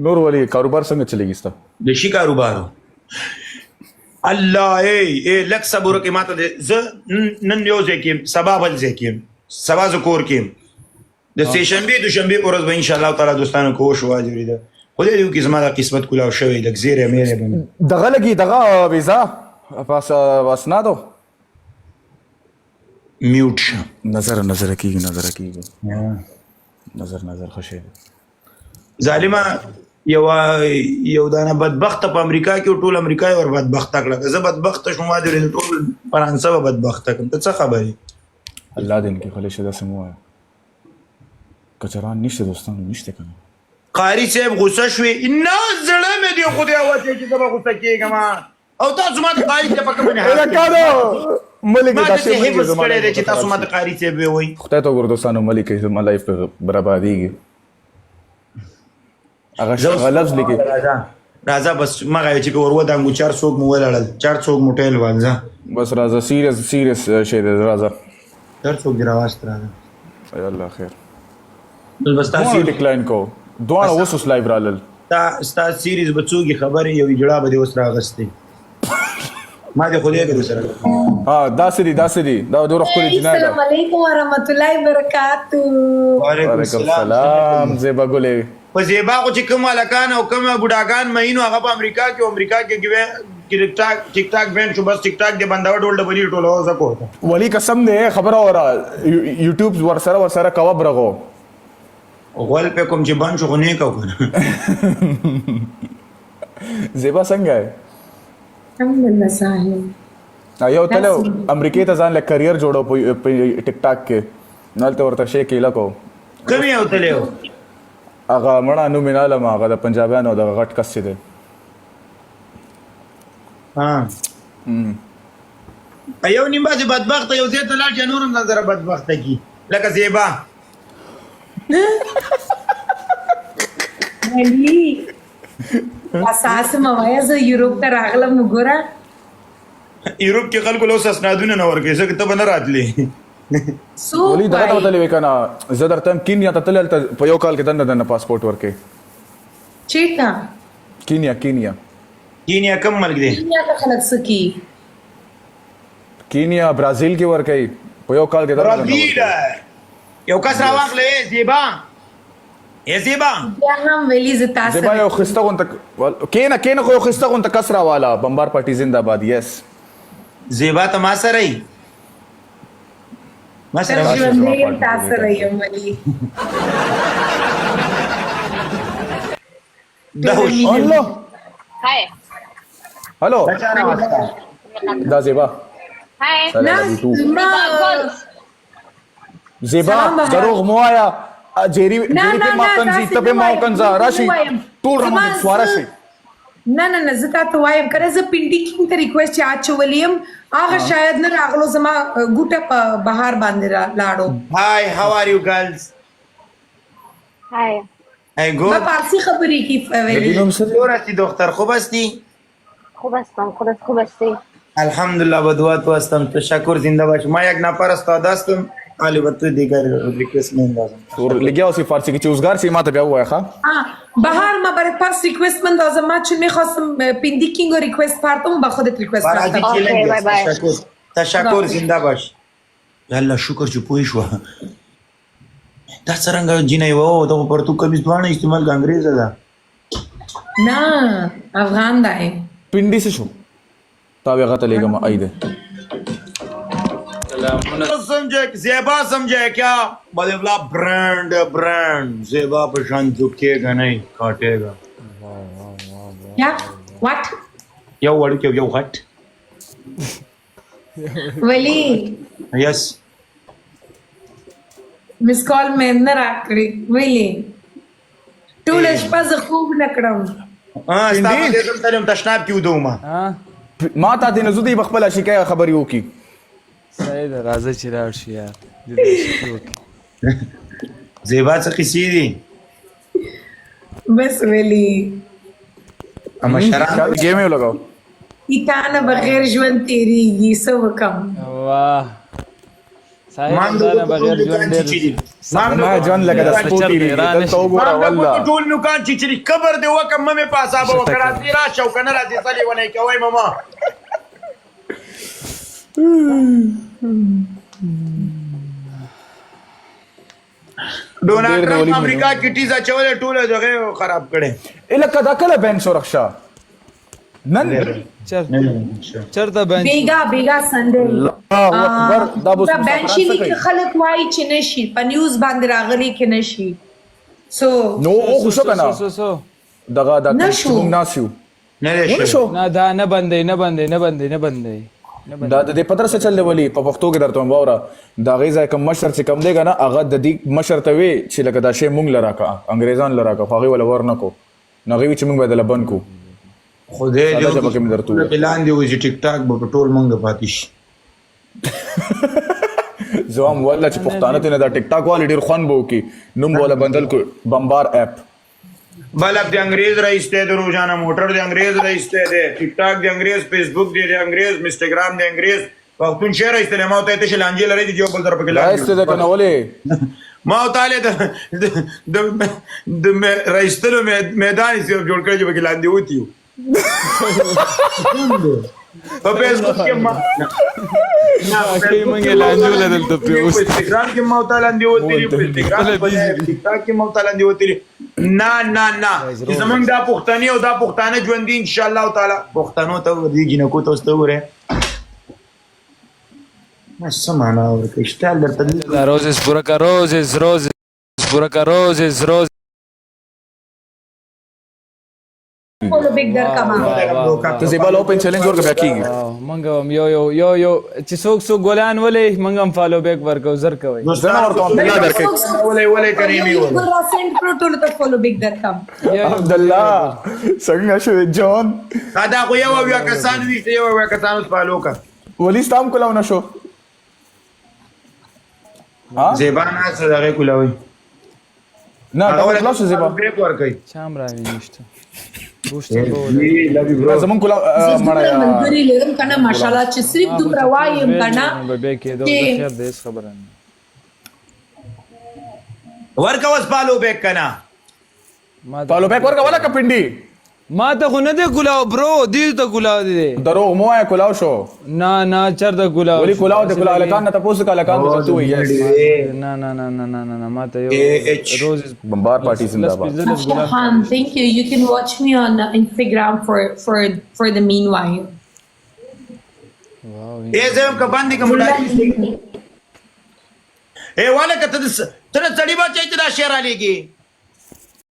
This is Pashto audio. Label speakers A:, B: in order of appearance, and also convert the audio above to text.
A: نور ولی کاروبار څنګه چلیږي ستا؟
B: د شي کاروبار الله ای لک صبر کې ماته ز نن یو ځای کې سبا بل ځای کې سبا ز کور کې د سه شنبه دوشنبه ورځ به ان شاء الله تعالی دوستانو کوښښ واجبې ده خدای دې وکړي زما د قسمت کولاو شوی لک زیره مېره باندې
A: دغه لګي دغه ویزا پاس واسنادو
B: میوټ شه
A: نظر کیږي نظر خوشی
B: ظالما یو دانه بدبخت په امریکا کې ټول امریکای ور بدبخت کړه زه بدبخت شوم ما دې ټول فرانسه به بدبخت کړم ته څه خبرې
A: الله دې کې خلې شدا سمو کچران نشته دوستانو نشته کنه
B: قاری صاحب غوسه شوې نه زړه مې دی خو دې اواز چې زما غوسه کېږم او تاسو ما د قاری صاحب په کومه
A: اله کاده ملک
B: ما دې هیڅ کړی دی چې تاسو ما د قاری صاحب وي
A: خدای ته ګور دوستانو ملک زما لایف بربادیږي هغه غلط لیکي
B: راځه بس مغه چې په ورو دانګو 4 څوک مو ولړل 4 څوک موټیل وانځه
A: بس راځه سیریس شی دی راځه
B: 4 څوک دی راوست راځه
A: ای الله خیر
B: بس تاسو
A: ډیکلاین کو دوه اوس لایو رالل
B: ستا سیریز بچوږي خبرې یو جړه به اوس راغستې ما دې خو دې کړو سره
A: ها داسري دا ډور خپل جنای
C: السلام علیکم ورحمت الله وبرکاتہ
B: وعلیکم
A: السلام زیبا ګلې
B: په زیبا خو چې کوم الکان او کوم بډاګان مینو هغه په امریکا کې ټیک ټاک بند شو بس ټیک ټاک دې بنداو ډول ډبلی ټولو زکو
A: ولی قسم دې خبره اورا یوټیوب ورسره کواب رغو
B: غول په کوم چې بند شو خو نه کو کنه
A: زیبا څنګه ہے
C: الحمدلله صاحب
A: یو تلو امریکای ته ځان له کریئر جوړو په ټیک ټاک کې نالته ورته شي کېلا کو
B: کوم یو تلو
A: هغه مړه نو میناله ما هغه د پنجابیانو د غټ کس دی
B: ها یو نیم باندې بدبخت یو ځای ته لاړ چې نورم نظر بدبخت کی لکه زیبا
C: ولی اساس موایا زه یورپ ته راغلم وګوره
B: یورپ کې خلکو له اسنادونه نه ورکې څه ته بنه راتلې
C: سو
A: ولی دغه ته وتلې وکنه زه درته کینیا ته تلل په یو کال کې دنه پاسپورت ورکې
C: چیتا
A: کینیا
B: کینیا کم ملک دی
C: دنیا ته خلک سکی
A: کینیا برازیل کې ورکې په یو کال کې
B: برازیل یو کس راواخلې زیبا زیبا
C: بیا هم ویلی ز تاسو
A: زیبا یو خسته غون تک کینه خو یو خسته غون تک کسرا والا بمبار پارټي زنده‌باد یس
B: زیبا ته ما سره ای ما سره
C: ژوندې تاسو رایم ولی
A: الله
D: Hi.
A: هلو دا زیبا
D: Hi.
A: زیبا دروغ مو آیا جيري په ماکن زی ته په ماکن زا راشي ټول رمو سواره شي
C: نه زه تاسو وایم کړه زه پینډي کې ته ریکوست اچولیم هغه شاید نه راغلو زما ګوټه په بهار باندې لاړو
B: هاي هاو ار یو ګرلز
D: Hi.
B: ای ګو
C: ما فارسی خبرې کی ویلې
B: دورستی دختر خوب هستی
D: خوب هستم. خودت خوب هستی؟
B: الحمدلله بدوات هستم تشکر زنده باش ما یک نفر استاد هستم البته دیگر ریکوست میندازم
A: تور لګیا اوسې فارسی کې چوزګار سي ماته بیا وای ښا
C: بهار ما برای پاس ریکوست مندازم ما چون میخواستم پیندیکینگ و ریکوست پرتم با خودت ریکوست
B: فرازی
C: پرتم
B: چیلنج
D: bye bye.
B: تشکر زنده باش یالله شکر چې پوه شو دا څنګه جنای وو ته پرتو کبي ځوان استعمال انګريز ده
C: نه افغان دی
A: پنډي څه شو تا بیا غته لګم اېده
B: समझे ज़ेबा समझे क्या बोले बोला ब्रांड ज़ेबा पर शान झुकेगा नहीं काटेगा
C: क्या व्हाट
B: यो वर्ड क्यों यो हट
C: वली
B: यस
C: मिस कॉल में न राखड़ी वली ټول شپه زه خوب نکړم
B: हाँ स्टाफ दे तुम तेरे तशनाब क्यों दूँ माँ
A: ما ته د نزودي بخپل شکایت خبري وکي
E: صحیح ده راځه چې لاړ شي یار
B: ज़ेबा से किसी दी
C: بس ولی
B: اما شراب
A: گیم یې لګاو
C: ایتانه بغیر ژوند تیریږي څه وکم
E: واه
B: مان
E: صاحب دا نه بغیر ژوند
B: ډېر
E: ډېر
A: ما ژوند لکه د سپوټي دی دلته وګوره والله
B: ټول نوکان چې قبر دی وکم مې پاسابه وکړه دې راشه او کنه راځي صلی ونه کوي ماما ډونالد ټرمپ امریکا کې ټیزا چولې ټوله دغه خراب کړي
A: الکه دا کله بین شو رخصه نن
E: چرته بنچ
C: بیگا سنډے
A: الله اکبر دا بوس
C: بنچی لیک خلک وای چې نشي په نیوز باندې راغلي کې نشي سو
A: نو او خو شو کنه
E: سو
A: دغه دا
C: نشو.
A: کوم ناسیو
B: نه
A: ونه
B: لشه
A: شو
E: نه دا نه بندي
A: دا د دې پتر څه چل دی ولی په پښتو کې درته واوره دا غیزه کوم مشر چې کم دیګا نه هغه د دې مشر ته وی چې لکه دا شی مونږ لراکا انګريزان لراکا هغه ولا ورنکو نغوی چې مونږ بدل بنکو
B: خدای
A: دا
B: دې
A: چې پکې مې درته وویل.
B: اعلان دی وځي ټیک ټاک به ټول مونږ پاتې شي
A: زوام والله چې پښتانه ته نه دا ټیک ټاک والی ډیر خوان بو کی نوم ولا بندل کو بمبار اپ
B: بلب د انګريز رئیس ته د روزانه موټر د انګريز رئیس ته دی ټیک ټاک د انګريز فیسبوک دی د انګريز انستګرام د انګريز وختون شهر رئیس ته ما ته ته شلانجی لري چې یو بل طرف کې
A: راځي ته کنه ولې
B: ما تعالی د رئیس ته میدان یې جوړ کړی چې کې لاندې وتی په فیسبوک کې ما
E: کې مونږه لانجو لدل ته پیوس
B: انستګرام کې ما تعالی لاندې وتی په انستګرام په ټیک ټاک کې ما تعالی لاندې وتی نه چې زمونږ دا پښتني او دا پښتانه ژوند دي ان شاء الله تعالی پښتنو ته ورځي جنکو ته وسته وره ما سمعنا ورکه اشتغل درته
E: روزز پورا روزز
C: فولو بیگ در کما
A: ته زیبال اوپن چیلنج ورکه بیا کیږي
E: منګه هم یو چې څوک ګولان ولې منګه هم فالو بیک ورکو زر کوي
A: زنه ورته بیا درکې
B: ولې کریمي ولې
C: سند پرو ټول ته فولو بیگ در کم
A: عبد الله څنګه شو جون
B: دا خو یو کسان ویشته یو کسان اوس پالو کا
A: ولی ستام کولاو نشو ها
B: زیبانا صدقه کولاوي
A: نه دا خلاص زیبا
B: بیک ور کوي
E: شام راوي نشته
A: زمون کولا مړه یا
C: منګری لرم کنه ماشاءالله چې صرف دومره وایم کنه
E: به کې دوه خیر دې خبره نه
B: ورکا وس پالو بیک کنا
A: پالو بیک ورکا ولا کپنډي
E: ما ته خو نه دی ګلاو برو دې ته ګلاو دي
A: دروغ مو یا کولاو شو
E: نه چرته ګلاو
A: ولی کولاو د کولاو لکان ته پوسټ کاله کان ته تو یې
E: نه ما ته یو روز
A: بمبار پارټي زنده‌باد
C: Han, thank you. You can watch me on Instagram for the meanwhile.
B: زم کا باندې کوم اے والا کته تر سړی با چې دا شعر علیږي